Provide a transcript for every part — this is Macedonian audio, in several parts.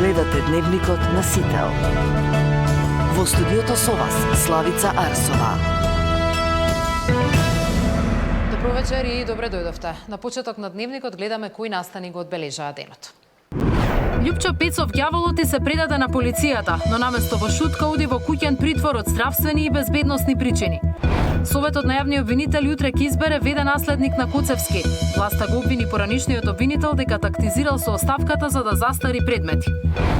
Гледате Дневникот на Сител. Во студиото со вас Славица Арсова. Добро вечер и добре дојдовте. На почеток на Дневникот гледаме кои настани го одбележаа денот. Љупчо Пецов ѓаволот се предаде на полицијата, но наместо во шутка оди во куќен притвор од здравствени и безбедносни причини. Советот на јавни обвинители утре ќе избере веден наследник на Коцевски. Власта го обвини поранишниот обвинител дека тактизирал со оставката за да застари предмети.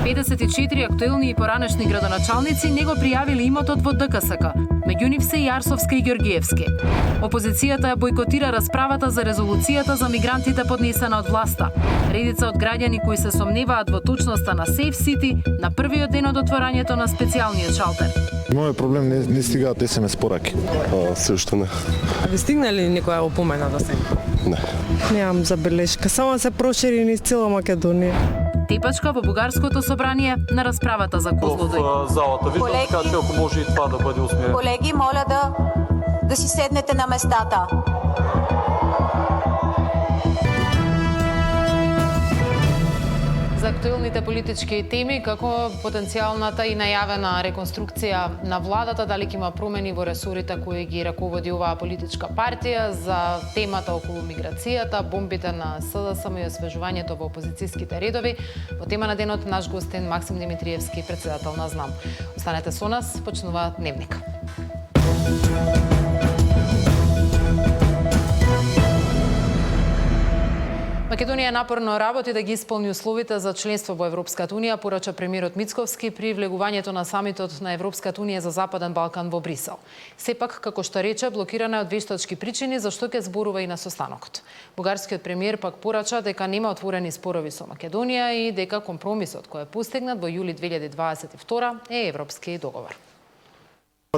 54 актуелни и поранешни градоначалници не го пријавиле имотот во ДКСК. Меѓу нив се и Арсовски и Ѓоргиевски. Опозицијата ја бойкотира расправата за резолуцијата за мигрантите поднесена од власта. Редица од граѓани кои се сомневаат во точноста на Safe City на првиот ден од отворањето на специјалниот шалтер. Мојот проблем не стигаат СМС пораки. Се уште не. А ви стигна ли некоја опомена до сега? Не. Немам забелешка, само се прошири низ цела Македонија. Тепачка во Бугарското собрание на расправата за Козлодуј. В залата виждам, така че ако може и това да бъде усмирено. Колеги, моля да си седнете на местата. За актуелните политички теми, како потенцијалната и најавена реконструкција на владата, дали ќе има промени во ресорите кои ги раководи оваа политичка партија, за темата околу миграцијата, бомбите на СДСМ и освежувањето во опозицијските редови. Во тема на денот наш гостин Максим Димитриевски, председател на ЗНАМ. Останете со нас, почнува Дневник. Македонија напорно работи да ги исполни условите за членство во Европската унија, порача премиерот Мицковски при влегувањето на самитот на Европската унија за Западен Балкан во Брисел. Сепак, како што рече, блокирана е од вештачки причини, зашто ќе зборува и на состанокот. Бугарскиот премиер пак порача дека нема отворени спорови со Македонија и дека компромисот кој е постигнат во јули 2022 е европски договор.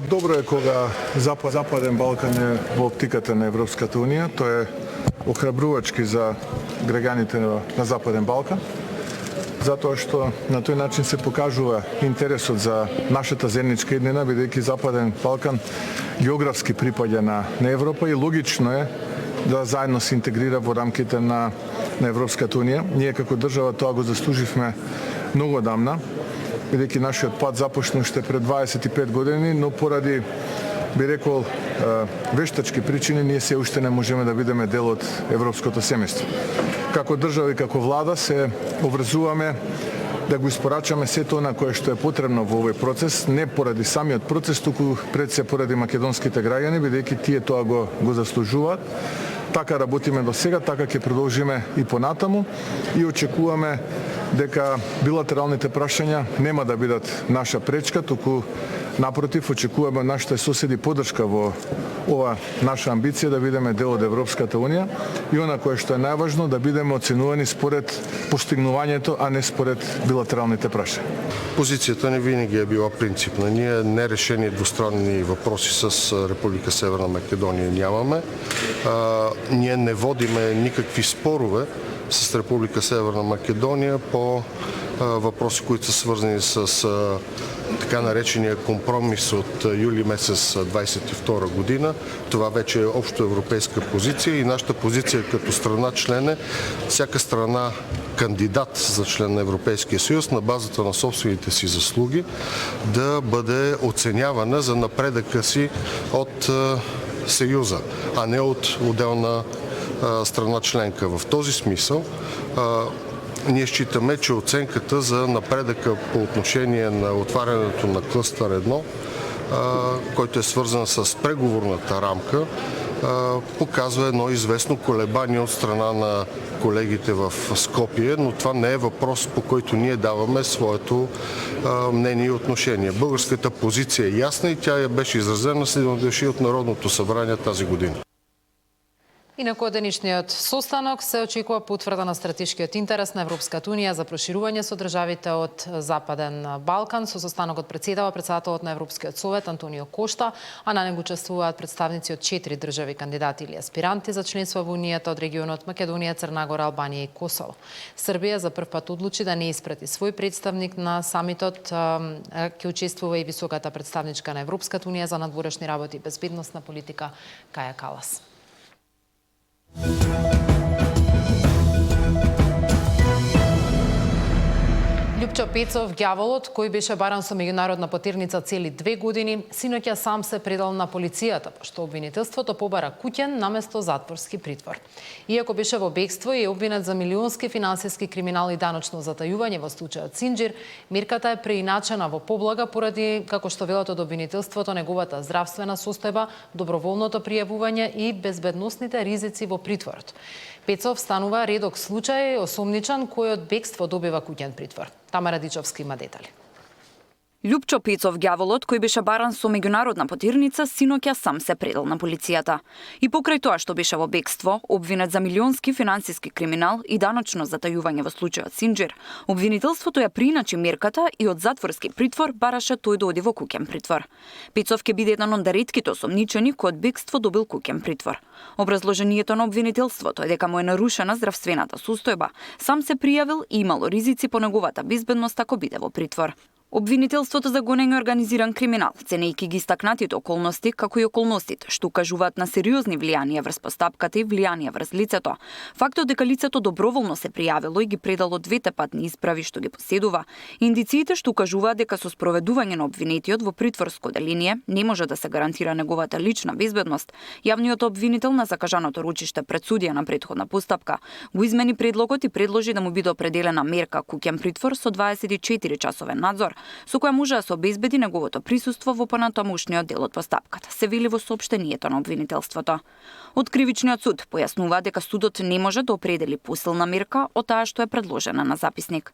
Добро е кога Западен Балкан е во оптиката на Европската унија. Тоа е охрабрувачки за граѓаните на Западен Балкан, затоа што на тој начин се покажува интересот за нашата заедничка иднина, бидејќи Западен Балкан географски припаѓа на Европа и логично е да заедно се интегрира во рамките на Европската унија. Ние како држава тоа го заслуживме многу одамна, бидејќи нашиот пат започна уште пред 25 години, но поради, би рекол, вештачки причини, ние се уште не можеме да бидеме дел од европското семејство. Како држава и како влада се обврзуваме да го испорачаме сето она кое што е потребно во овој процес, не поради самиот процес, туку пред се поради македонските граѓани, бидејќи тие тоа го заслужуваат. Така работиме до сега, така ќе продолжиме и понатаму и очекуваме дека билатералните прашања нема да бидат наша пречка, туку напротив очекуваме нашите соседи поддршка во ова наша амбиција да бидеме дел од Европската унија и она кое што е најважно да бидеме оценувани според постигнувањето, а не според билатералните прашања. Позицијата не винаги е била принципна. Ние нерешени двустранни въпроси с Република Северна Македонија нямаме. Ние не водиме никакви спорове с Република Северна Македонија по въпроси, които са свързани с така наречения компромис от юли месец 22 година. Това вече е общо европейска позиция и нашата позиция като страна член е всяка страна кандидат за член на Европейския съюз на базата на собствените си заслуги да бъде оценявана за напредъка си от Съюза, а не от отделна страна членка. В този смисъл ние считаме, че оценката за напредъка по отношение на отварянето на клъстър 1, който е свързан с преговорната рамка, показва едно известно колебание от страна на колегите в Скопие, но това не е въпрос, по който ние даваме своето мнение и отношение. Българската позиция е ясна и тя беше изразена следващи от Народното събрание тази година. Инаку од денешниот состанок се очекува потврда на стратешкиот интерес на Европската унија за проширување со државите од Западен Балкан. Со состанокот председава председателот на Европскиот совет Антонио Кошта, а на него учествуваат представници од 4 држави кандидати или аспиранти за членство во унијата од регионот Македонија, Црна Гора, Албанија и Косово. Србија за прв пат одлучи да не испрати свој представник на самитот, ќе учествува и високата представничка на Европската унија за надворешни работи и безбедносна политика Каја Калас. Љупчо Пецов, ѓаволот, кој беше баран со меѓународна потирница цели 2 години, синоќа сам се предал на полицијата, пошто обвинителството побара куќен наместо затворски притвор. Иако беше во бегство и е обвинет за милионски финансиски криминал и даночно затајување во случајот Синџир, мерката е преиначена во поблага поради, како што велат од обвинителството, неговата здравствена состојба, доброволното пријавување и безбедносните ризици во притворот. Пецов станува редок случај осомничан кој од бегство добива куќен притвор. Тамара Дичовски има детали. Љупчо Пецов, ѓаволот, кој беше баран со меѓународна потирница, синоќа сам се предал на полицијата. И покрај тоа што беше во бегство, обвинет за милионски финансиски криминал и даночно затајување во случајот Синџир, обвинителството ја прииначи мерката и од затворски притвор бараше тој да оди во куќен притвор. Пецов ќе биде еден од ретките осомничени кој од бегство добил куќен притвор. Образложението на обвинителството е дека му е нарушена здравствената состојба, сам се пријавил и имало ризици по неговата безбедност ако биде во притвор. Обвинителството за гонење организиран криминал, ценејќи ги истакнатите околности, како и околностите што укажуваат на сериозни влијанија врз постапката и влијанија врз лицето, фактот дека лицето доброволно се пријавило и ги предало двете патни исправи што ги поседува, индициите што укажуваат дека со спроведување на обвинетиот во притворско деление не може да се гарантира неговата лична безбедност, јавниот обвинител на закажаното ручиште пред судија на претходна постапка го измени предлогот и предложи да му биде определена мерка куќен притвор со 24 часовен надзор, со која може да се обезбеди неговото присуство во понатамошниот дел од постапката, се вели во соопштението на обвинителството. Од кривичниот суд појаснува дека судот не може да определи посилна мерка од таа што е предложена на записник.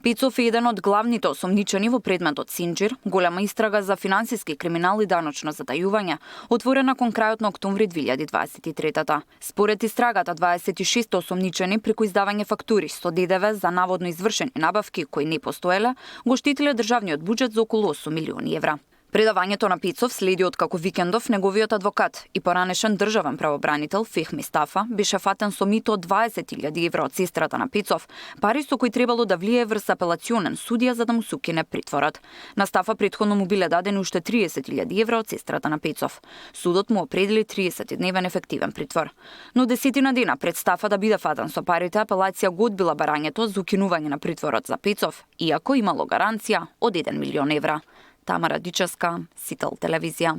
Пецов е еден од главните осомничени во предметот Синџир, голема истрага за финансиски криминал и даночно затајување, отворена кон крајот на октомври 2023. Според истрагата, 26 осомничени преку издавање фактури со ДДВ за наводно извршени набавки кои не постоеле, го штетиле државниот буџет за околу 8 милиони евра. Предавањето на Пецов следи од како викендов неговиот адвокат и поранешен државен правобранител Фехми Стафа беше фатен со мито од 20.000 евра од сестрата на Пецов, пари со кои требало да влие врз апелационен судија за да му се укине притворот. На Стафа претходно му биле дадени уште 30.000 евра од сестрата на Пецов. Судот му определи 30-дневен ефективен притвор. Но 10 дена пред Стафа да биде фатен со парите, апелација го одбила барањето за укинување на притворот за Пецов, иако имало гаранција од 1 милион евра. Тамара Дичевска, Сител телевизија.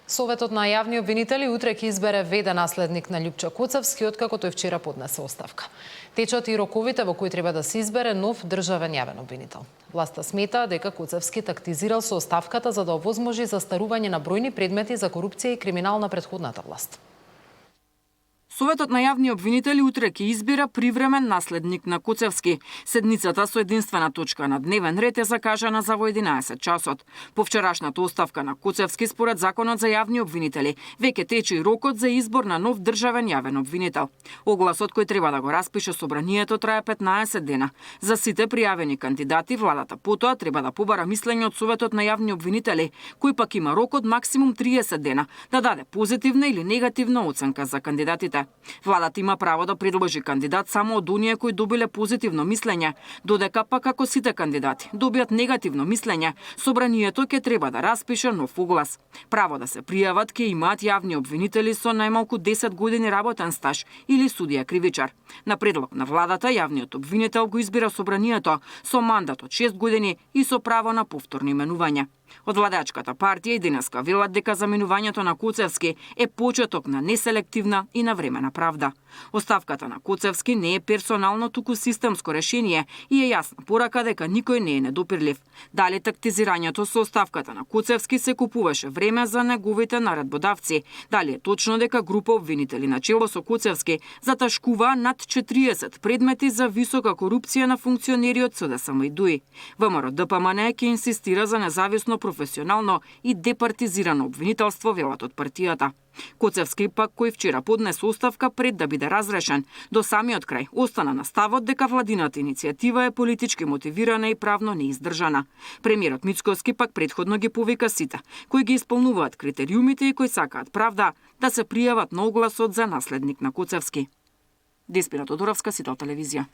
Советот на јавни обвинители утре ќе избере веден наследник на Љупчо Коцевски, откако тој вчера поднесе оставка. Течат и роковите во кои треба да се избере нов државен јавен обвинител. Власта смета дека Коцевски тактизирал со оставката за да овозможи застарување на бројни предмети за корупција и криминал на претходната власт. Советот на јавни обвинители утре ќе избира привремен наследник на Коцевски. Седницата со единствена точка на дневен ред е закажана за во 11 часот. По вчерашната оставка на Коцевски според законот за јавни обвинители, веќе тече и рокот за избор на нов државен јавен обвинител. Огласот кој треба да го распише собранието трае 15 дена. За сите пријавени кандидати владата потоа треба да побара мислење од Советот на јавни обвинители, кој пак има рок од максимум 30 дена да даде позитивна или негативна оценка за кандидатите. Владата има право да предложи кандидат само од оние кои добиле позитивно мислење, додека пак ако сите кандидати добијат негативно мислење, собранието ќе треба да распише нов оглас. Право да се пријават ќе имаат јавни обвинители со најмалку 10 години работен стаж или судија кривичар. На предлог на владата, јавниот обвинител го избира собранието со мандат од 6 години и со право на повторно именување. Од владачката партија и денеска велат дека заменувањето на Коцевски е почеток на неселективна и навремена правда. Оставката на Коцевски не е персонално, туку системско решение и е јасна порака дека никој не е недопирлив. Дали тактизирањето со оставката на Коцевски се купуваше време за неговите наредбодавци? Дали е точно дека група обвинители на чело со Коцевски заташкуваа над 40 предмети за висока корупција на функционери од СДСМ и ДУИ? ВМРО ДПМН ќе инсистира за независно, професионално и департизирано обвинителство, велат од партијата. Коцевски пак, кој вчера поднесе оставка пред да биде разрешен, до самиот крај остана на ставот дека владината иницијатива е политички мотивирана и правно неиздржана. Премиерот Мицкоски пак претходно ги повика сите кои ги исполнуваат критериумите и кои сакаат правда да се пријават на огласот за наследник на Коцевски. Деспина Тодоровска, Сител телевизија.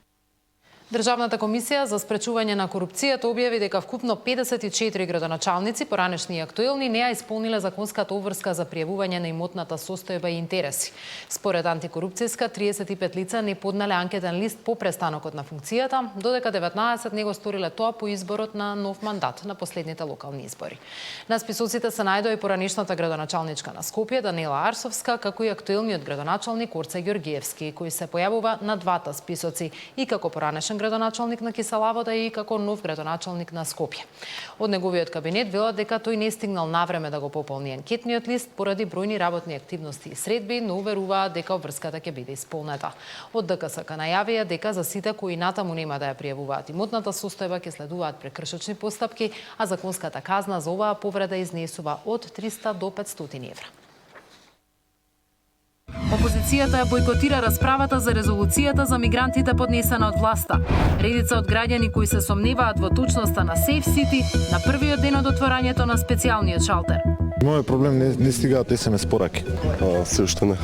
Државната комисија за спречување на корупцијата објави дека вкупно 54 градоначалници, поранешни и актуелни, не ја исполниле законската обврска за пријавување на имотната состојба и интереси. Според антикорупцијска, 35 лица не поднале анкетен лист по престанокот на функцијата, додека 19 не го сториле тоа по изборот на нов мандат на последните локални избори. На списоците се најдоа и поранешната градоначалничка на Скопје, Даниела Арсовска, како и актуелниот градоначалник Орце Ѓоргиевски, кој се појавува на двата списоци и како поранешен градоначалник на Киселавода и како нов градоначалник на Скопје. Од неговиот кабинет велат дека тој не стигнал навреме да го пополни анкетниот лист поради бројни работни активности и средби, но уверуваат дека обврската ќе биде исполнета. Од ДКСК најавија дека за сите кои натаму нема да ја пријавуваат имотната состојба ќе следуваат прекршочни постапки, а законската казна за оваа повреда изнесува од 300 до 500 евра. Опозицијата ја бойкотира расправата за резолуцијата за мигрантите поднесена од власта. Редица од граѓани кои се сомневаат во точноста на Safe City на првиот ден од отворањето на специјалниот шалтер. Мојот проблем не стигаат SMS пораки. Се уште не.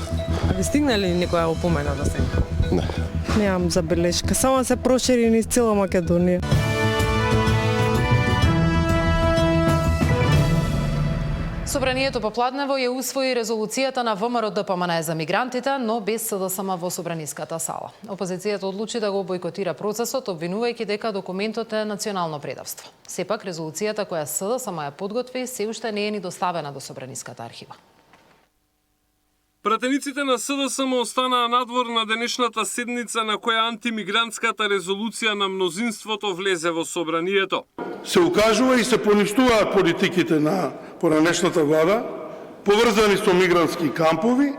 А ви стигнали некоја опомена да се? Не. Немам забелешка, само се прошири низ цела Македонија. Собранието попладнево ја усвои резолуцијата на ВМРО-ДПМН за мигрантите, но без СДСМ во собраниската сала. Опозицијата одлучи да го бойкотира процесот, обвинувајќи дека документот е национално предавство. Сепак, резолуцијата која СДСМ ја подготви се уште не е ни доставена до собраниската архива. Пратениците на СДСМ останаа надвор на денешната седница на која антимигрантската резолуција на мнозинството влезе во собранието. Се укажува и се поништуваат политиките на поранешната влада, поврзани со мигрантски кампови,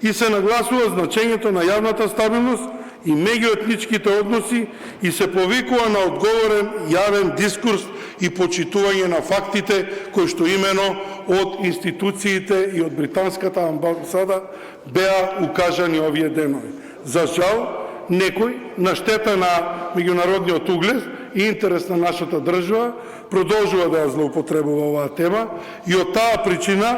и се нагласува значењето на јавната стабилност и меѓуетничките односи и се повикува на одговорен јавен дискурс и почитување на фактите кои што имено од институциите и од британската амбасада беа укажани овие денови. За жал, некој на штета на меѓународниот углед и интерес на нашата држава продолжува да ја злоупотребува оваа тема и од таа причина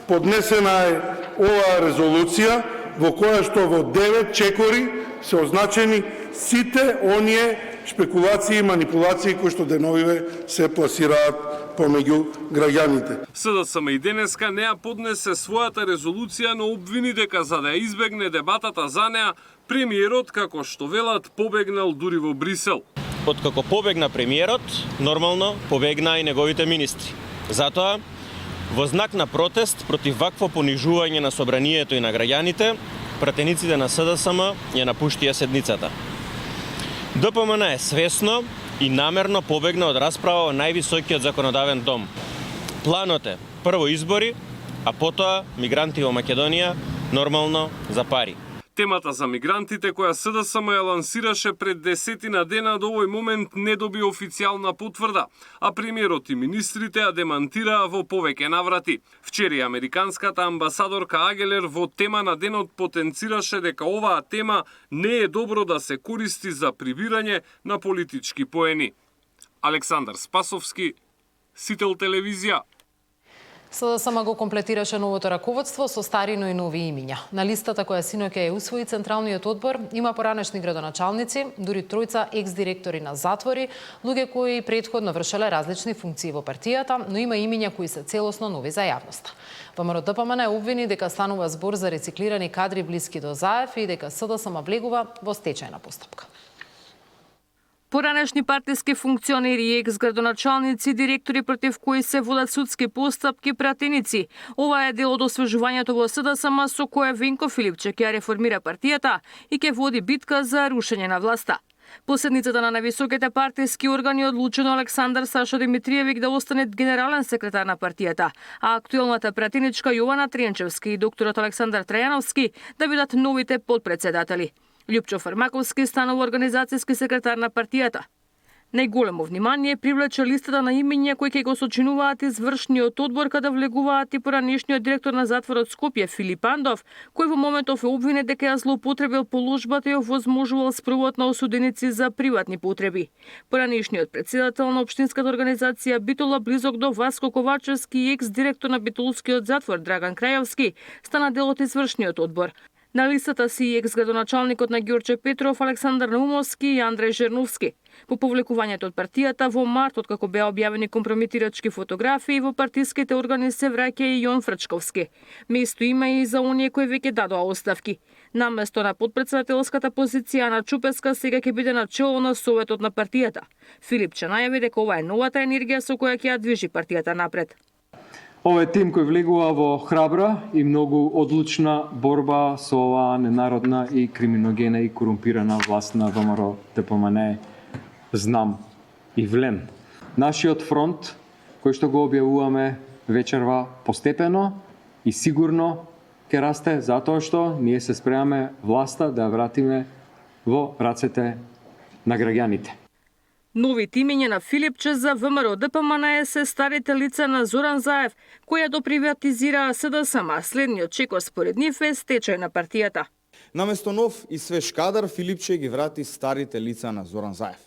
поднесена е оваа резолуција во која што во 9 чекори се означени сите оние шпекулации и манипулации кои што деновиве се пласираат помеѓу граѓаните. СДСМ и денеска не ја поднесе својата резолуција, но обвини дека за да ја избегне дебатата за неа, премиерот, како што велат, побегнал дури во Брисел. Откако побегна премиерот, нормално побегна и неговите министри. Затоа, во знак на протест против вакво понижување на собранието и на граѓаните, пратениците на СДСМ ја напуштија седницата. ДПМН е свесно и намерно побегна од расправа во највисокиот законодавен дом. Планот е прво избори, а потоа мигранти во Македонија, нормално за пари. Темата за мигрантите која СДСМ ја лансираше пред 10 дена до овој момент не доби официјална потврда, а премиерот и министрите ја демантираа во повеќе наврати. Вчера американската амбасадорка Агелер во тема на денот потенцираше дека оваа тема не е добро да се користи за прибирање на политички поени. Александар Спасовски, Сител телевизија. СДСМ го комплетираше новото раководство со стари, но и нови имиња. На листата која синоќа ја усвои Централниот одбор има поранешни градоначалници, дури тројца екс-директори на затвори, луѓе кои претходно вршеле различни функции во партијата, но има имиња кои се целосно нови за јавноста. ВМРО-ДПМН обвини дека станува збор за рециклирани кадри блиски до Заев и дека СДСМ влегува во стечајна постапка. Поранешни партиски функционери и екс-градоначалници, директори против кои се водат судски постапки, пратеници. Ова е дел од освежувањето во СДСМ со кое Венко Филипчек ја реформира партијата и ќе води битка за рушење на власта. По седницата на највисоките партиски органи одлучено Александар Сашо Димитриевиќ да остане генерален секретар на партијата, а актуелната пратеничка Јована Тренчевски и докторот Александар Трајановски да бидат новите подпредседатели. Љупчо Фармаковски станува организацијски секретар на партијата. Најголемо внимание привлече листата на имиња кои ќе го сочинуваат извршниот одбор каде влегуваат и поранешниот директор на затворот Скопје Филип Андов, кој во моментов е обвинет дека ја злоупотребил положбата и овозможувал спровод на осуденици за приватни потреби. Поранешниот претседател на општинската организација Битола близок до Васко Ковачевски и екс-директор на Битолскиот затвор Драган Крајовски стана дел од извршниот одбор. На листата си и екс-градоначалникот на Ѓорче Петров, Александар Наумовски и Андреј Жерновски. По повлекувањето од партијата во март, откако беа објавени компрометирачки фотографии, во партиските органи се враќа и Јон Фрчковски. Место има и за оние кои веќе дадоа оставки. Наместо на подпредседателската позиција на Чупеска, сега ќе биде на чело на Советот на партијата. Филипче најави дека ова е новата енергија со која ќе ја движи партијата напред. Ова е тим кој влегува во храбра и многу одлучна борба со оваа ненародна и криминогена и корумпирана власт на ВМРО ДПМН, знам и влен. Нашиот фронт, кој што го објавуваме вечерва постепено и сигурно ќе расте, затоа што ние се спремаме власта да ја вратиме во рацете на граѓаните. Новите имиња на Филипче за ВМРО ДПМН се старите лица на Зоран Заев, која доприватизираа СДСМ. Следниот чекор според нив е стечај на партијата. Наместо нов и свеж кадар, Филипче ги врати старите лица на Зоран Заев.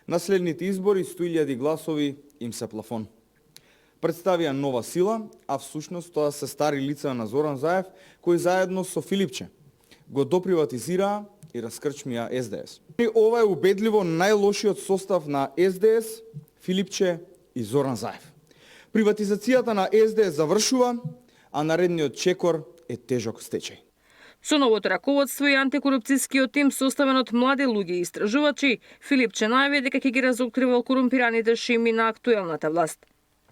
На следните избори 100.000 гласови им се плафон. Представија нова сила, а всушност тоа се стари лица на Зоран Заев, кои заедно со Филипче го доприватизираа и раскрчмија СДС. Ова е убедливо најлошиот состав на СДС, Филипче и Зоран Заев. Приватизацијата на СДС завршува, а наредниот чекор е тежок стечај. Со новото раководство и антикорупцијскиот тим составен од млади луѓе и истражувачи, Филипче најави дека ќе ги разоткривал корумпираните шеми на актуелната власт.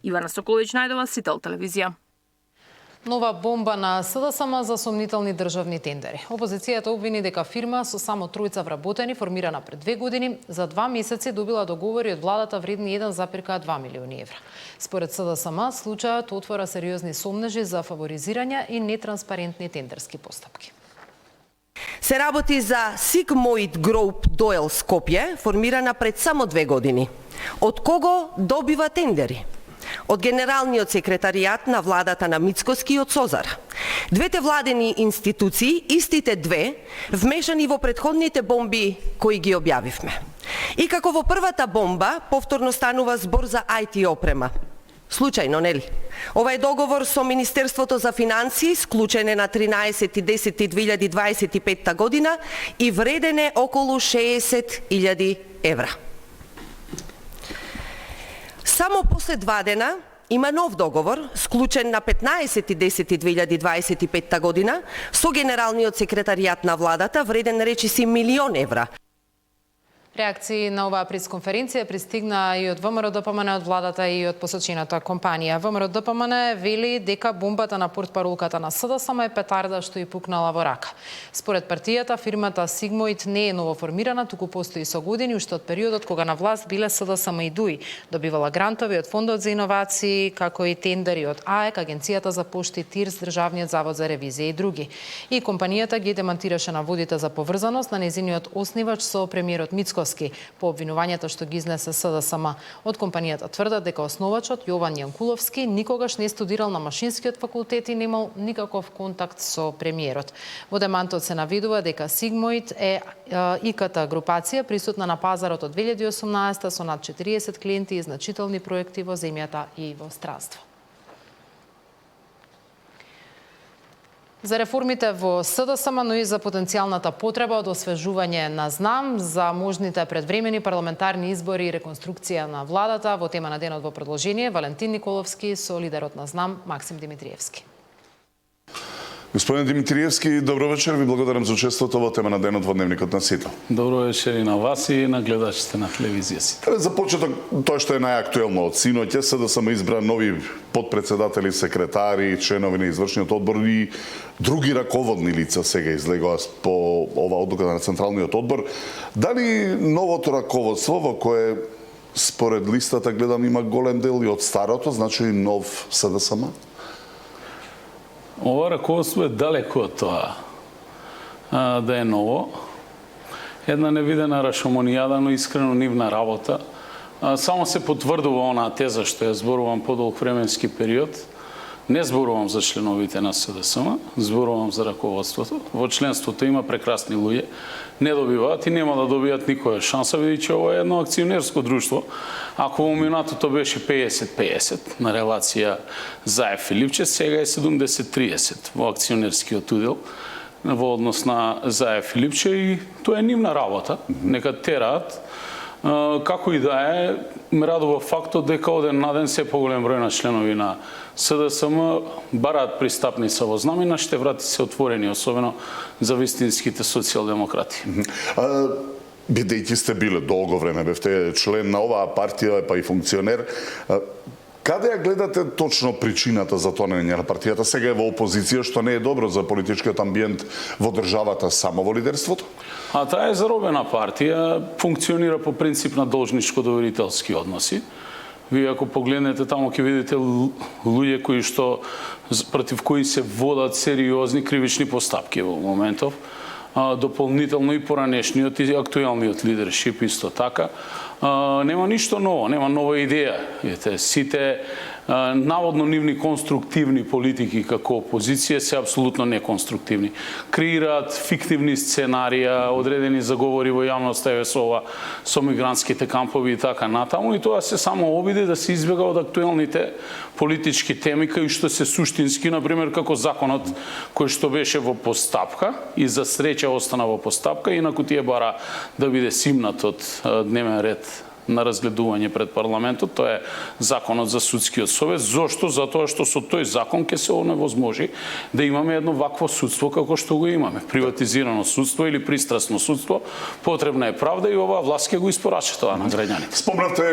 Ивана Соколович најдова, Сител телевизија. Нова бомба на СДСМ за сомнителни државни тендери. Опозицијата обвини дека фирма со само тројца вработени, формирана пред 2 години, за 2 месеци добила договори од владата вредни 1,2 милиони евра. Според СДСМ, случајот отвора сериозни сомнежи за фаворизирање и нетранспарентни тендерски постапки. Се работи за Sigmoid Group Doyle Скопје, формирана пред само 2 години. Од кого добива тендери? Од Генералниот секретаријат на владата на Мицкоски и од Созар. Двете владени институции, истите две, вмешани во претходните бомби кои ги објавивме. И како во првата бомба, повторно станува збор за IT опрема. Случајно, нели? Ова е договор со Министерството за финансии, склучен е на 13.10.2025 година и вреден е околу 60.000 евра. Само после 2 дена има нов договор, склучен на 15.10.2025 година со Генералниот секретаријат на владата, вреден речиси 1 милион евра. Реакции на оваа пресконференција пристигна и од ВМРО ДПМН, од владата и од посочената компанија. ВМРО ДПМН вели дека бомбата на портпаролката на СДСМ е петарда што и пукнала во рака. Според партијата, фирмата Sigmoid не е новоформирана, туку постои со години, уште од периодот кога на власт биле СДСМ и ДУИ. Добивала грантови од Фондот за иновации, како и тендери од АЕК, Агенцијата за пошти, ТИРС, Државниот завод за ревизија и други. И компанијата ги демантираше наводите за поврзаност на нејзиниот основач со премиерот Мицкоски по обвинувањата што ги изнесе СДСМ. Од компанијата тврдат дека основачот Јован Јанкуловски никогаш не студирал на Машинскиот факултет и немал никаков контакт со премиерот. Во демантот се навидува дека Sigmoid е ИКТ групација присутна на пазарот од 2018 со над 40 клиенти и значителни проекти во земјата и во странство. За реформите во СДСМ, но и за потенцијалната потреба од освежување на знам, за можните предвремени парламентарни избори и реконструкција на владата, во тема на денот во продолжение, Валентин Николовски со лидерот на знам Максим Димитриевски. Господин Димитриевски, добро вечер, ви благодарам за учеството во тема на денот во Дневникот на Сител. Добро вечер и на вас и на гледачите на телевизија Сител. За почеток, тоа што е најактуелно од синоќа, СДСМ избра нови подпредседатели, секретари, членови на извршниот одбор и други раководни лица сега излегоа по ова одлука на Централниот одбор. Дали новото раководство во кое според листата гледам има голем дел и од старото, значи нов СДСМ? Ова раководство е далеко од тоа да е ново. Една невидена рашомонијада, но искрено нивна работа. Само се потврдува онаа теза што ја зборувам подолг временски период. Не зборувам за членовите на СДСМ, зборувам за раководството. Во членството има прекрасни луѓе. Не добиваат и нема да добијат никоја шанса, бидејќи ова е едно акционерско друштво. Ако во минатото беше 50-50 на релација Заев Филипче, сега е 70-30 во акционерскиот удел. во однос на Заев и Липче и тоа е нивна работа. Нека тераат. Како и да е, ме радува фактот дека од ден на ден се поголем број на членови на СДСМ бараат пристапница во знам и нашите врати се отворени, особено за вистинските социјалдемократи. Бидејќи сте биле долго време, бевте член на оваа партија, па и функционер, каде ја гледате точно причината за тонење на партијата? Сега е во опозиција, што не е добро за политичкиот амбиент во државата, само во лидерството? А таа е заробена партија, функционира по принцип на должничко-доверителски односи. Вие ако погледнете тамо ќе видите луѓе кои што против кои се водат сериозни кривични постапки во моментов. Дополнително и поранешниот и актуелниот лидершип исто така. Нема ништо ново, нема нова идеја. Сите наводно нивни конструктивни политики како опозиција се апсолутно неконструктивни. Креираат фиктивни сценарија, одредени заговори во јавноста со мигрантските кампови и така натаму, и тоа се само обиде да се избега од актуелните политички теми кои што се суштински, например како законот кој што беше во постапка и за среќа остана во постапка, инаку тие бара да биде симнат од дневен ред на разгледување пред парламентот, тоа е законот за судскиот совет. Зошто? Затоа што со тој закон ќе се оневозможи да имаме едно вакво судство како што го имаме. Приватизирано судство или пристрасно судство. Потребна е правда и оваа власт ќе го испорача тоа на граѓаните. Спомнавте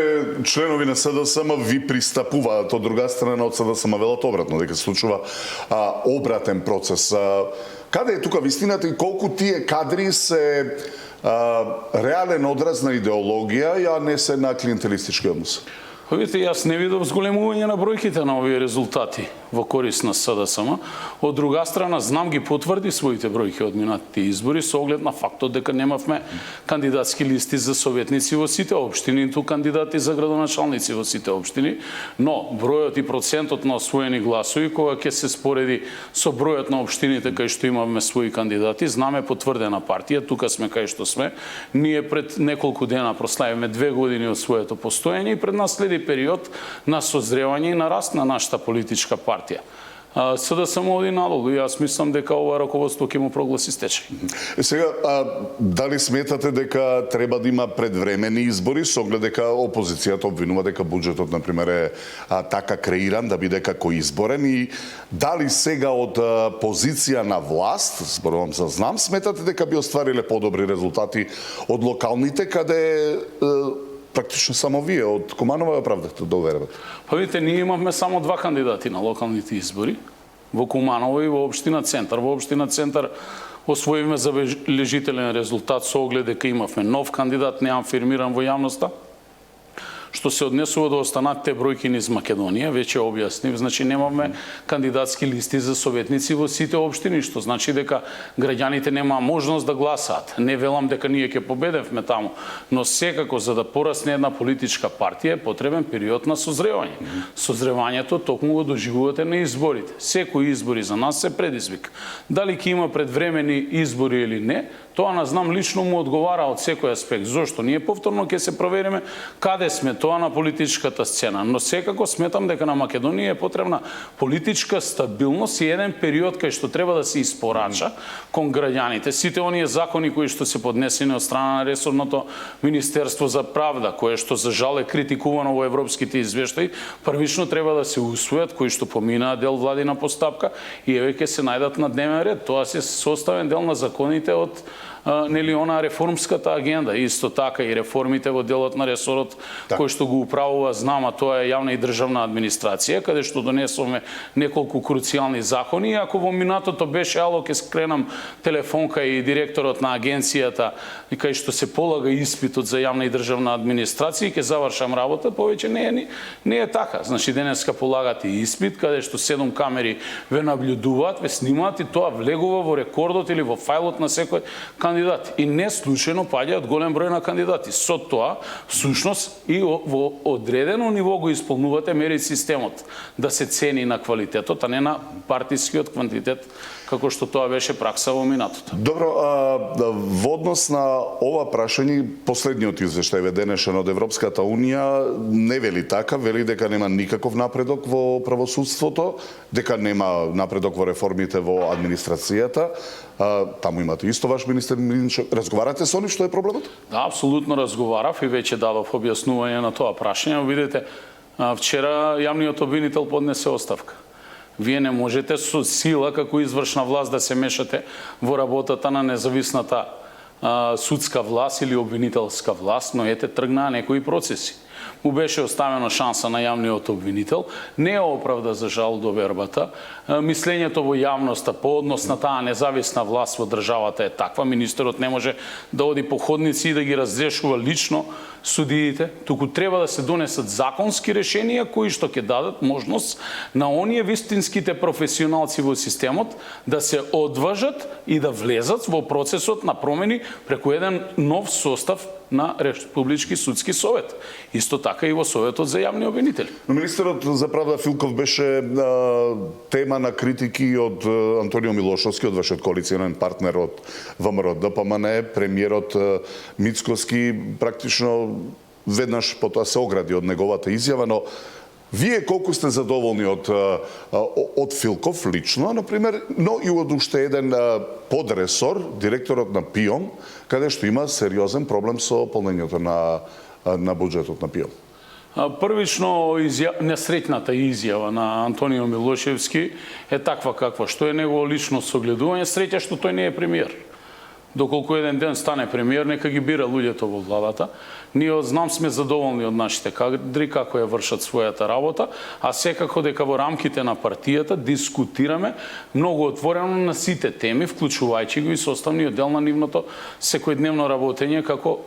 членови на СДСМ ви пристапуваат, од друга страна од СДСМ велат обратно, дека се случува обратен процес. Каде е тука вистината и колку тие кадри се реален одраз на идеологија, а не се на клиентелистички однос? Видите, јас не видов зголемување на бројките на овие резултати во корист на СДСМ. Од друга страна, знам ги потврди своите бројки од минатите избори со оглед на фактот дека немавме кандидатски листи за советници во сите општини, ниту кандидати за градоначалници во сите општини, но бројот и процентот на освоени гласови, кога ќе се спореди со бројот на општините кај што имавме своји кандидати, знаме потврдена партија, тука сме кај што сме. Ние пред неколку дена прославиме 2 години од своето постоење и пред нас следи период на созревање и на раст на нашата политичка партија. СДСМ оди надолу и јас мислам дека ова раководство ќе му прогласи стечај. Сега, дали сметате дека треба да има предвремени избори со оглед дека опозицијата обвинува дека буџетот например е така креиран да биде како изборен, и дали сега од позиција на власт, зборувам за знам, сметате дека би оствариле подобри резултати од локалните каде практично само вие од Куманова ја правдахте да уверувате? Па видите, ние имавме само 2 кандидати на локалните избори во Куманово и во општина Центар. Во општина Центар освоивме забележителен резултат со оглед дека имавме нов кандидат, неафирмиран во јавноста. Што се однесува до останатите бројки низ Македонија, веќе објаснив, значи немавме кандидатски листи за советници во сите општини, што значи дека граѓаните немаа можност да гласаат. Не велам дека ние ќе победевме таму, но секако за да порасне една политичка партија е потребен период на созревање. Созревањето токму го доживувате на изборите. Секои избори за нас се предизвик. Дали ќе има предвремени избори или не, тоа на знам лично му одговара од секој аспект. Зошто? Ние повторно ќе се провериме каде сме тоа на политичката сцена. Но секако сметам дека на Македонија е потребна политичка стабилност и еден период кај што треба да се испорача кон граѓаните. Сите оние закони кои што се поднесени од страна на ресорното Министерство за правда, кое што за жал е критикувано во европските извештаи, првично треба да се усвојат, кои што поминаа дел владина постапка и еве ќе се најдат на дневен ред. Тоа се составен дел на законите од нели она реформската агенда, исто така и реформите во делот на ресорот кој што го управува, знама, тоа е јавна и државна администрација, каде што донесовме неколку круцијални закони, и ако во минатото беше ало ќе скренам телефонка и директорот на агенцијата и кај што се полага испитот за јавна и државна администрација и ќе завршам работа, повеќе не е така. Значи денеска полагате испит каде што 7 камери ве наблюдуваат, ве снимаат и тоа влегува во рекордот или во фајлот на секој кандидати. И не случајно паѓаат голем број на кандидати. Со тоа, всушност, и во одредено ниво го исполнувате мери системот да се цени на квалитетот, а не на партискиот квантитет, како што тоа беше пракса во минатото. Добро, во однос на ова прашање, последниот извештај денешен од Европската Унија не вели така, вели дека нема никаков напредок во правосудството, дека нема напредок во реформите во администрацијата. Таму имате исто ваш министер Минчев. Разговарате со нив, што е проблемот? Да, апсолутно разговарав и веќе дадов објаснување на тоа прашање. Видите, вчера јавниот обвинител поднесе оставка. Вие не можете со сила како извршна власт да се мешате во работата на независната судска власт или обвинителска власт, но ете тргнаа некои процеси. Му беше оставена шанса на јавниот обвинител, не ја оправда за жал довербата. Мислењето во јавноста по однос на таа независна власт во државата е таква. Министерот не може да оди по ходници и да ги разрешува лично судиите, туку треба да се донесат законски решенија кои што ќе дадат можност на оние вистинските професионалци во системот да се одважат и да влезат во процесот на промени преку еден нов состав на Републички судски совет. Исто така и во Советот за јавни обвинители. Но министерот за правда Филков беше тема на критики од Антонио Милошовски, од вашиот коалиционен партнер од ВМРО ДПМН, премиерот Мицкоски практично веднаш потоа се огради од неговата изјава, но вие колку сте задоволни од Филков лично, например, но и од уште еден подресор, директорот на ПИОМ, каде што има сериозен проблем со полнењето на буџетот на ПИОМ? Првично, несреќната изјава на Антонио Милошевски е таква каква што е негово лично согледување. Среќа што тој не е премиер. Доколку еден ден стане премиер, нека ги бира луѓето во владата. Ние знам сме задоволни од нашите кадри како ја вршат својата работа, а секако дека во рамките на партијата дискутираме многу отворено на сите теми, вклучувајќи го и составниот дел на нивното секојдневно работење како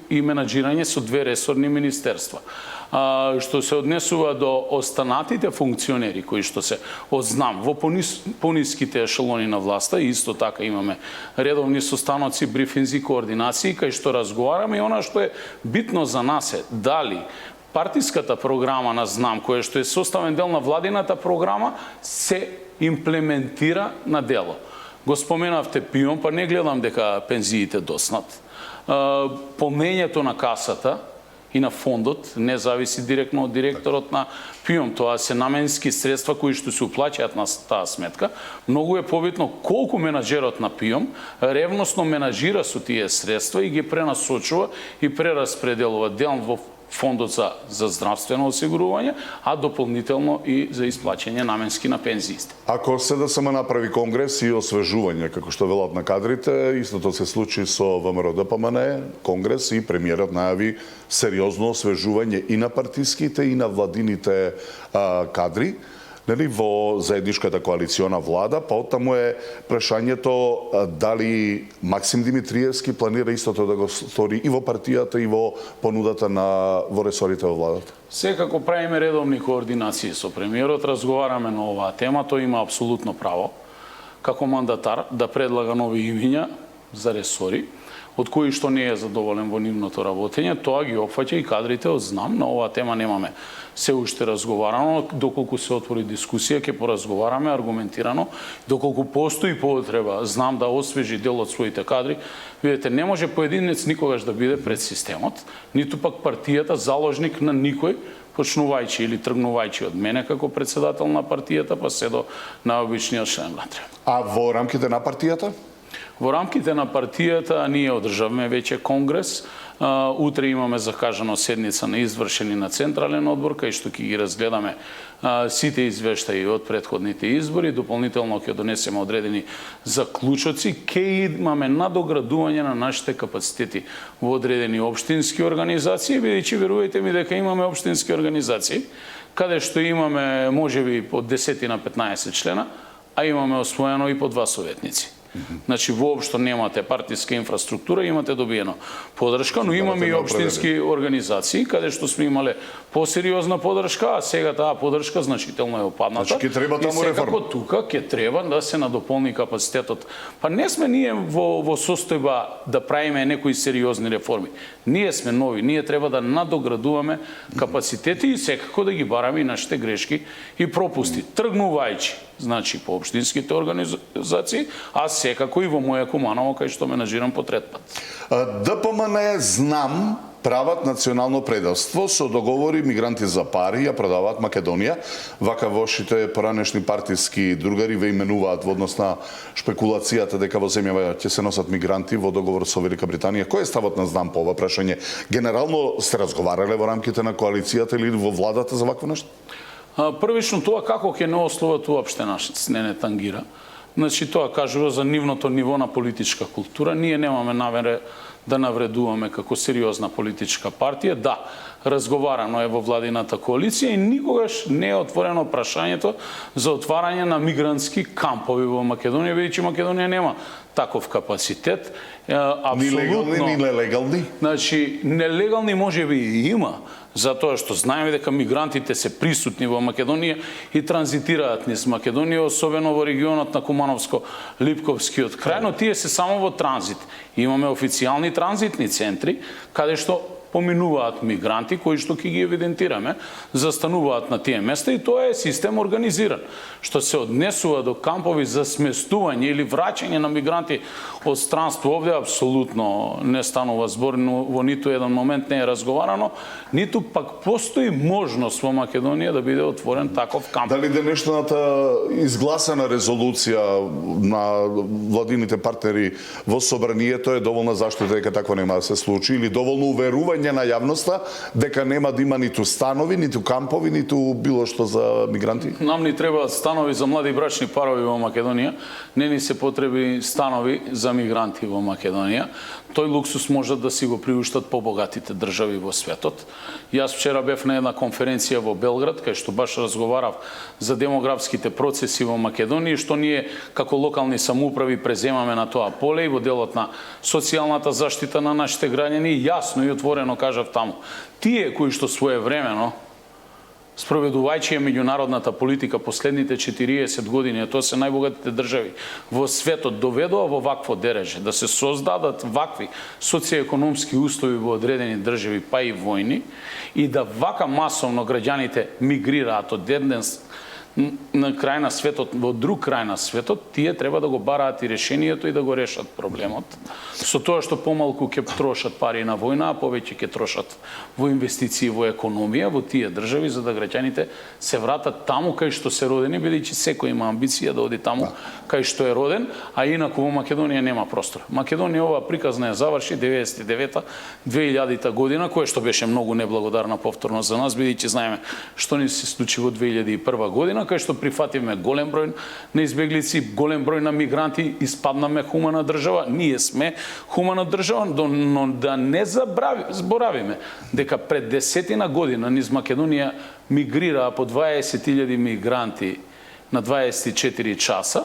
и менаџирање со две ресорни министерства. Што се однесува до останатите функционери кои што се одзнам во пониските ешелони на власта, исто така имаме редовни состаноци, брифинзи, координации, кај што разговараме, и она што е битно за нас е дали партиската програма на ЗНАМ, која што е составен дел на владината програма, се имплементира на дело. Го споменавте ПИОМ, па не гледам дека пензиите доснат. Полнењето на касата и на фондот не зависи директно од директорот на ПИОМ. Тоа се наменски средства кои што се уплаќаат на таа сметка. Многу е побитно колку менаџерот на ПИОМ ревносно менаџира со тие средства и ги пренасочува и прераспределува дел во фондот за здравствено осигурување, а дополнително и за исплаќање наменски на пензиите. Ако СДСМ направи конгрес и освежување, како што велат на кадрите, истото се случи со ВМРО ДПМН, конгрес, и премиерот најави сериозно освежување и на партиските и на владините кадри, во заедничката коалициона влада, па оттаму е прашањето дали Максим Димитриевски планира истото да го стори и во партијата и во понудата во ресорите во владата. Секако правиме редовни координации со премиерот, разговараме на оваа тема, тој има апсолутно право како мандатар да предлага нови имиња за ресори, од кои што не е задоволен во нивното работење, тоа ги опфаќа и кадрите од ЗНАМ. На оваа тема немаме се уште разговарано, доколку се отвори дискусија, ќе поразговараме аргументирано, доколку постои потреба, знам да освежи дел од своите кадри. Видете, не може поединец никогаш да биде пред системот, ниту пак партијата заложник на никој, почнувајќи или тргнувајќи од мене како председател на партијата, па се до најобичниот член внатре. А во рамките на партијата? Во рамките на партијата ние одржавме веќе конгрес. Утре имаме закажано седница на извршени на Централен одбор, кај што ќе ги разгледаме сите извештаи од претходните избори, дополнително ќе донесеме одредени заклучоци, ќе имаме надоградување на нашите капацитети во одредени општински организации, бидејќи верувајте ми дека имаме општински организации, каде што имаме можеби по 10 на 15 члена, а имаме освоено и по 2 советници. Значи воопшто немате партиска инфраструктура, имате добиено поддршка, но имаме и општински организации каде што сме имале посериозна поддршка, а сега таа поддршка значително е опадната. Значи ќе треба таму реформа. Тука ќе треба да се надополни капацитетот. Па не сме ние во состојба да правиме некои сериозни реформи. Ние сме нови, ние треба да надоградуваме капацитети и секако да ги бараме и нашите грешки и пропусти. Тргнувајќи, значи по општинските организации, а секако и во моја Куманово, кај што менажирам по трет пат. ДПМН знам прават национално предавство со договори мигранти за пари ја продаваат Македонија. Вака вашите поранешни партиски другари ве именуваат во однос на шпекулацијата дека во земјава ќе се носат мигранти во договор со Велика Британија. Кој е ставот на знам по ова прашање? Генерално сте разговарале во рамките на коалицијата или во владата за вакво нешто? Првично тоа како ќе не ословат уопште нас не тангира. Значи тоа кажува за нивното ниво на политичка култура. Ние немаме намера да навредуваме како сериозна политичка партија. Да, разговарано е во владината коалиција и никогаш не е отворено прашањето за отварање на мигрантски кампови во Македонија, бидејќи Македонија нема таков капацитет. Апсолутно. Ни легални, ни нелегални? Значи, нелегални можеби и има, затоа што знаеме дека мигрантите се присутни во Македонија и транзитираат низ Македонија, особено во регионот на Кумановско-Липковскиот крај, но тие се само во транзит. Имаме официјални транзитни центри, каде што поминуваат мигранти кои што ќе ги евидентираме, застануваат на тие места и тоа е систем организиран. Што се однесува до кампови за сместување или враќање на мигранти од странство овде апсолутно не станува збор, но во ниту еден момент не е разговарано, ниту пак постои можност во Македонија да биде отворен таков камп. Дали денешната изгласана резолуција на владините партнери во собранието е доволна заштита дека такво нема да се случи или доволно уверување на јавноста дека нема да има ниту станови, ниту кампови, ниту било што за мигранти? Нам ни требаат станови за млади брачни парови во Македонија, не ни се потреби станови за мигранти во Македонија. Тој луксус можат да си го приуштат побогатите држави во светот. Јас вчера бев на една конференција во Белград, кај што баш разговарав за демографските процеси во Македонија, што ние како локални самоуправи преземаме на тоа поле и во делот на социјалната заштита на нашите граѓани, јасно и отворено кажав таму. Тие кои што своевремено спроведувајќи меѓународната политика последните 40 години, тоа се најбогатите држави во светот, доведува во вакво дереже, да се создадат вакви социјекономски услови во одредени држави, па и војни, и да вака масовно граѓаните мигрираат од еден на крај на светот во друг крај на светот, тие треба да го бараат и решението и да го решат проблемот. Со тоа што помалку ќе трошат пари на војна, а повеќе ќе трошат во инвестиции во економија во тие држави, за да граѓаните се вратат таму кај што се родени, бидејќи секој има амбиција да оди таму кај што е роден, а инаку во Македонија нема простор. Македонија ова приказна ја заврши 99-2000 година, која што беше многу неблагодарна повторно за нас, бидејќи знаеме што ни се случи во 2001 година, кај што прифативме голем број на избеглици, голем број на мигранти, испаднаме хумана држава, ние сме хумана држава, но да не заборавиме дека пред 10 година низ Македонија мигрираа по 20.000 мигранти на 24 часа,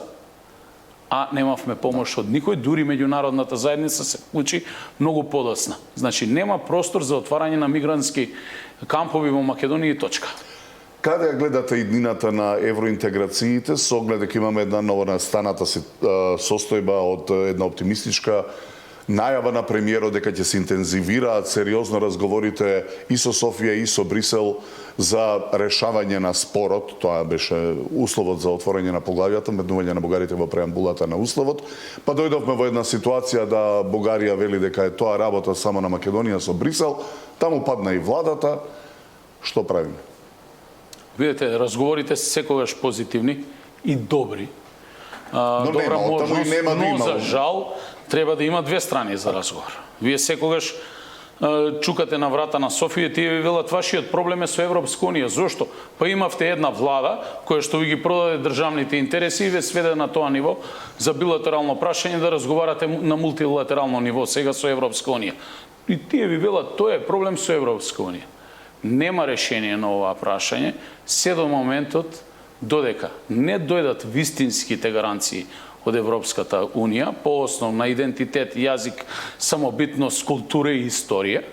а немавме помош од никој, дури меѓународната заедница се вклучи многу подоцна. Значи нема простор за отварање на мигрантски кампови во Македонија и точка. Каде ја гледате иднината на евроинтеграциите, со оглед дека имаме една новонастаната состојба од една оптимистичка најава на премиерот дека ќе се интензивираат сериозно разговорите и со Софија и со Брисел за решавање на спорот, тоа беше условот за отворање на поглавјата, меднување на бугарите во преамбулата на условот, па дојдовме во една ситуација да Бугарија вели дека е тоа работа само на Македонија со Брисел, таму падна и владата, што правиме? Видете, разговорите се секогаш позитивни и добри. Добра можност, но за жал треба да има две страни за разговор. Вие секогаш чукате на врата на Софија, тие ви велат вашиот проблем е со Европска унија. Зошто? Па имавте една влада која што ви ги продаде државните интереси и ве сведе на тоа ниво за билатерално прашање да разговарате на мултилатерално ниво сега со Европска унија. И тие ви велат тоа е проблем со Европска унија. Нема решение на ова прашање, се до моментот додека не дојдат вистинските гаранции од Европската Унија по основ на идентитет, јазик, самобитност, култура и историја,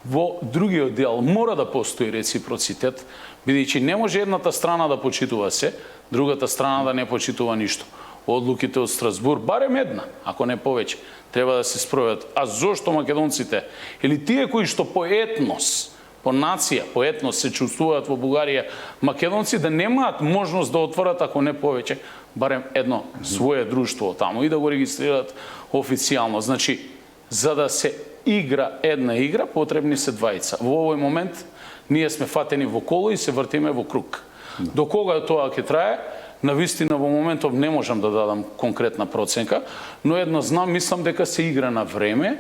во другиот дел мора да постои реципроцитет, бидејќи не може едната страна да почитува се, другата страна да не почитува ништо. Одлуките од Страсбур, барем една, ако не повеќе, треба да се спроведат. А зошто македонците или тие кои што по етнос, по нација, по етнос се чувствуваат во Бугарија, македонци да немаат можност да отворат, ако не повеќе, барем едно свое друштво таму и да го регистрираат официјално. Значи, за да се игра една игра, потребни се двајца. Во овој момент ние сме фатени во коло и се вртиме во круг. До кога тоа ќе трае? Навистина во моментов не можам да дадам конкретна проценка, но едно знам, мислам дека се игра на време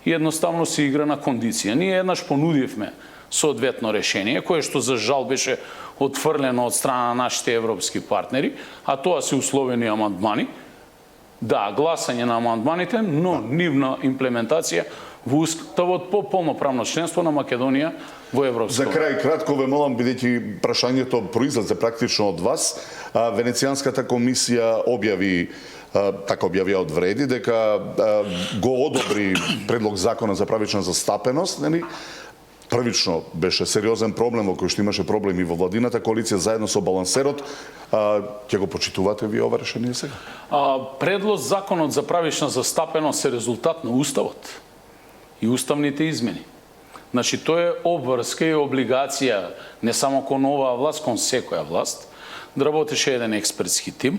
и едноставно се игра на кондиција. Ние еднаш понудивме соодветно решение, кое што за жал беше отфрлено од страна на нашите европски партнери, а тоа се условени амандмани. Да, гласање на амандманите, но нивна имплементација во уставот по полноправно членство на Македонија во Европска. За крај, кратко ве молам, бидејќи прашањето произлезе практично од вас, Венецијанската комисија објави, така објавија од вреди, дека го одобри предлог закона за правична застапеност, нели? Првично беше сериозен проблем во кој што имаше проблеми во владината коалиција заедно со балансерот. Ќе го почитувате ви ова решение сега? Предлог законот за правична застапеност е резултат на уставот и уставните измени. Значи, тоа е обврска и облигација не само кон оваа власт, кон секоја власт, да работеше еден експертски тим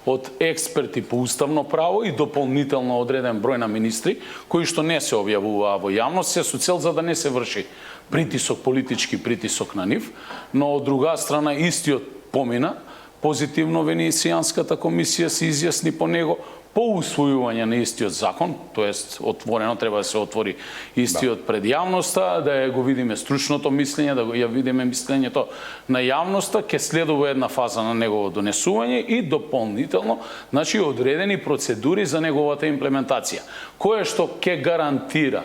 од експерти по уставно право и дополнително одреден број на министри, кои што не се објавуваа во јавност, се со цел за да не се врши притисок, политички притисок на нив, но од друга страна истиот помина, позитивно Венецијанската комисија се изјасни по него, по усвојување на истиот закон, тоест отворено треба да се отвори истиот пред јавноста, да го видиме стручното мислење, да ја видиме мислењето на јавноста, ќе следува една фаза на негово донесување и дополнително, значи одредени процедури за неговата имплементација, кое што ќе гарантира,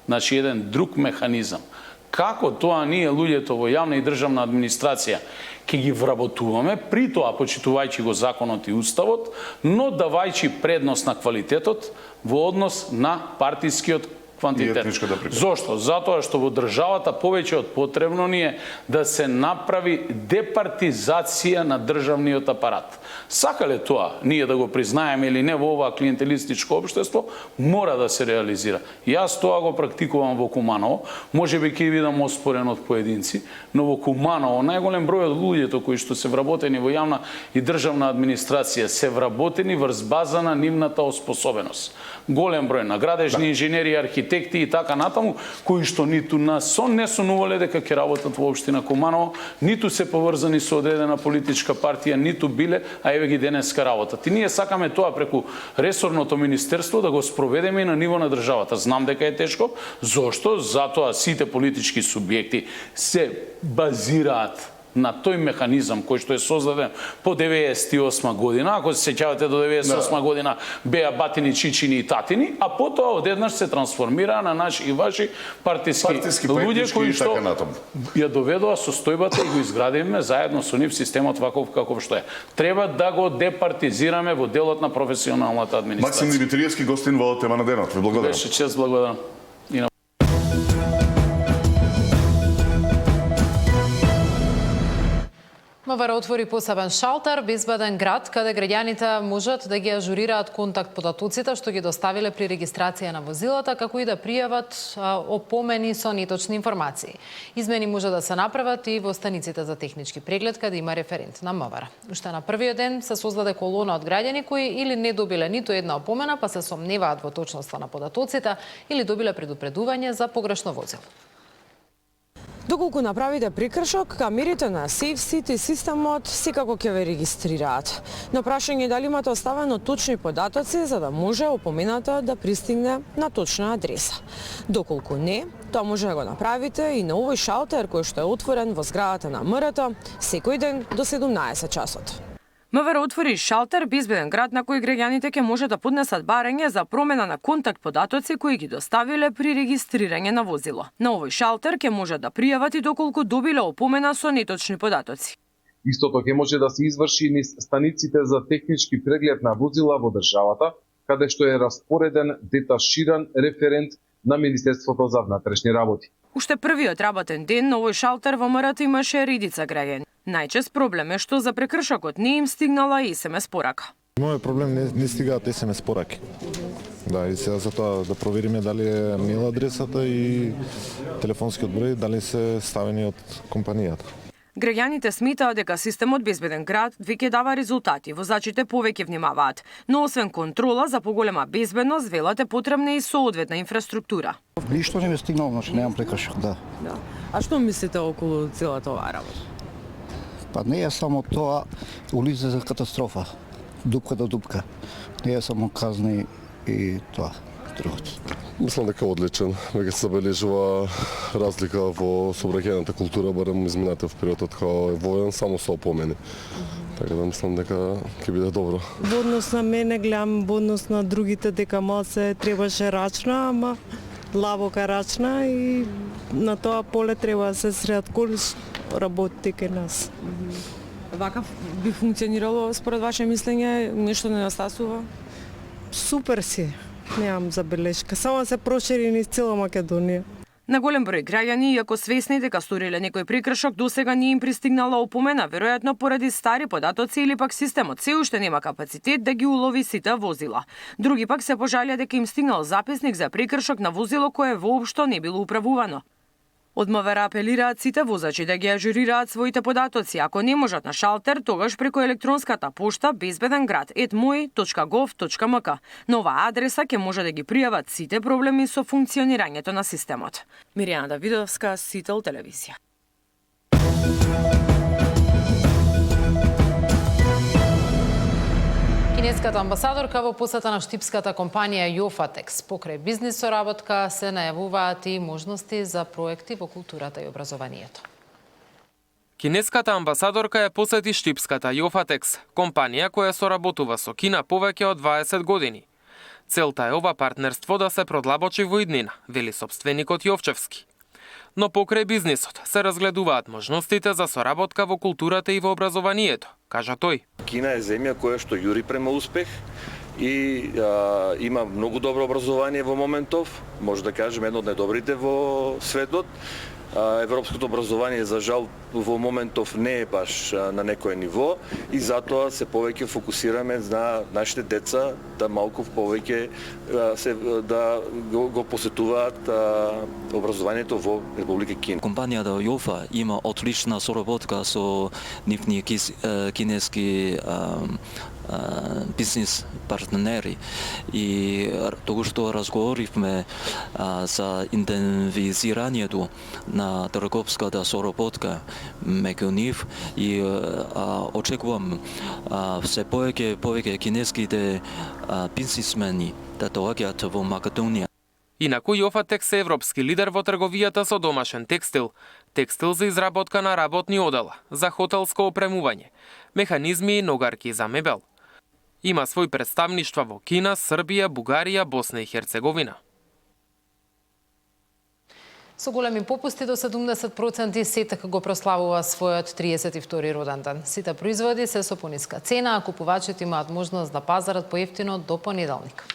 значи еден друг механизам, како тоа ние луѓето во јавна и државна администрација ќе ги вработуваме, при тоа почитувајќи го законот и уставот, но давајќи предност на квалитетот во однос на партискиот квантитет. Зошто? Затоа што во државата повеќе од потребно ни е да се направи департизација на државниот апарат. Сакале тоа, ние да го признаеме или не во ова клиентелистичко општество, мора да се реализира. Јас тоа го практикувам во Куманово, можеби ќе видам оспорен од поединци, но во Куманово најголем број од луѓето кои што се вработени во јавна и државна администрација се вработени врз база на нивната оспособеност. Голем број на градежни инженери, архитекти и така натаму, кои што ниту на сон не сонувале дека ќе работат во општина Куманово, ниту се поврзани со одредена политичка партија, ниту биле, а еве ги денеска работат. И ние сакаме тоа преку ресорното министерство да го спроведеме и на ниво на државата. Знам дека е тешко, зошто? Затоа сите политички субјекти се базираат на тој механизам кој што е создаден по 98 година, ако се сеќавате до 98 година беа батини, чичини и татини, а потоа одеднаш се трансформираа на наши и ваши партиски луѓе кои што ја доведоа состојбата и го изградиме заедно со нив системот ваков каков што е. Треба да го департизираме во делот на професионалната администрација. Максим Димитриевски, гостин во тема на денот. Ви благодарам. Беше чест, благодарам. МВР отвори посебен шалтер, безбеден град, каде граѓаните можат да ги ажурираат контакт податоците што ги доставиле при регистрација на возилата, како и да пријават опомени со неточни информации. Измени може да се направат и во станиците за технички преглед, каде има референт на МВР. Уште на првиот ден се создаде колона од граѓани кои или не добиле ниту една опомена, па се сомневаат во точноста на податоците или добиле предупредување за погрешно возило. Доколку направите прекршок, камерите на Safe City системот секако ќе ве регистрираат. Но прашање е дали имате оставено точни податоци за да може опомената да пристигне на точна адреса. Доколку не, тоа може да го направите и на овој шалтер кој што е отворен во зградата на МРТ секој ден до 17 часот. МВР отвори шалтер безбеден град на кој граѓаните ќе може да поднесат барање за промена на контакт податоци кои ги доставиле при регистрирање на возило. На овој шалтер ќе може да пријават и доколку добиле опомена со неточни податоци. Истото ќе може да се изврши низ станиците за технички преглед на возила во државата, каде што е распореден деташиран референт на Министерството за внатрешни работи. Уште првиот работен ден на овој шалтер во МРТ имаше редица граѓани. Најчест проблем е што за прекршокот не им стигнала SMS порака. Мојот проблем не стигаат SMS пораки. Да, и сега за тоа да провериме дали е мейл адресата и телефонскиот број дали се ставени од компанијата. Граѓаните сметаат дека системот Безбеден град веќе дава резултати, возачите повеќе внимаваат, но освен контрола за поголема безбедност, велат е потребна и соодветна инфраструктура. Ништо не ме стигнало, значи немам прекршок, да. А што мислите околу целата оваа работа? Па не е само тоа, улица за катастрофа, дупка до дупка. Не е само казни и тоа. Мислам дека одличен. Веќе се забележува разлика во сообраќајната култура, барем изминатиот периодот кога е воен, само со опомени. Така да мислам дека ќе биде добро. Во однос на мене гледам во однос на другите дека малце требаше рачна, ама лавока рачна и на тоа поле треба да се средат колиш работи кај нас. Вака би функционирало според ваше мислење, нешто недостасува? Супер си. Немам забелешка, само се прошири низ цела Македонија. На голем број граѓани, иако свесни дека сториле некој прекршок, досега не им пристигнала опомена, веројатно поради стари податоци или пак системот се уште нема капацитет да ги улови сите возила. Други пак се пожалија дека им стигнал записник за прекршок на возило кое воопшто не било управувано. Од МВР апелираат сите возачи да ги ажурираат своите податоци. Ако не можат на шалтер, тогаш преку електронската пошта bezbedengrad@moi.gov.mk. На оваа адреса ќе може да ги пријават сите проблеми со функционирањето на системот. Миријана Давидовска, Сител телевизија. Кинеската амбасадорка во посета на штипската компанија Јофатекс. Покрај бизнис соработка се најавуваат и можности за проекти во културата и образованието. Кинеската амбасадорка ја посети штипската Јофатекс, компанија која соработува со Кина повеќе од 20 години. Целта е ова партнерство да се продлабочи во иднина, вели сопственикот Јовчевски. Но покрај бизнисот се разгледуваат можностите за соработка во културата и во образованието, кажа тој. Кина е земја која што јури према успех и има многу добро образование во моментов, може да кажем едно од најдобрите во светот. Европското образование, за жал, во моментов не е баш на некое ниво и затоа се повеќе фокусираме на нашите деца да малку повеќе да го посетуваат образованието во Република Кина. Компанијата Јофа има отлична соработка со нивни кинески бизнес партнери и тоа што разговоривме за интензивирањето на трговската соработка меѓу нив и очекувам се повеќе кинеските бизнисмени да доаѓаат во Македонија. Инаку Јофатекс е европски лидер во трговијата со домашен текстил, текстил за изработка на работни одела, за хотелско опремување, механизми и ногарки за мебел. Има свој представништва во Кина, Србија, Бугарија, Босна и Херцеговина. Со големи попусти до 70% Сетек го прославува својот 32-ри роден ден. Сите производи се со пониска цена, а купувачите имаат можност да пазарат поевтино до понеделник.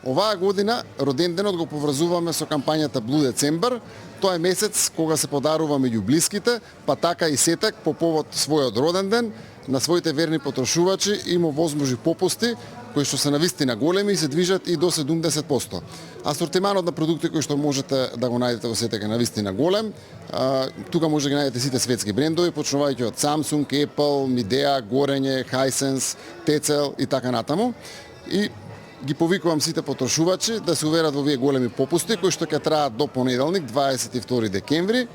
Оваа година роденденот го поврзуваме со кампањата Blue December. Тоа е месец кога се подарува меѓу блиските, па така и Сетек по повод својот роден ден на своите верни потрошувачи има возможни попусти кои што се навистина големи и се движат и до 70%. Асортиманот на продукти кои што можете да го најдете во Сетек е навистина голем. Тука може да ги најдете сите светски брендови, почнувајќи од Samsung, Apple, Midea, Горење, Hisense, Tecel и така натаму. И ги повикувам сите потрошувачи да се уверат во овие големи попусти кои што ќе траат до понеделник 22 декември,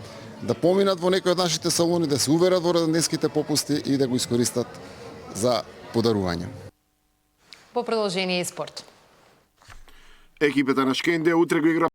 да поминат во некој од нашите салони, да се уверат во роденденските попусти и да го искористат за подарување. По продолжение и спорт. Екипата на Шкенде утре го игра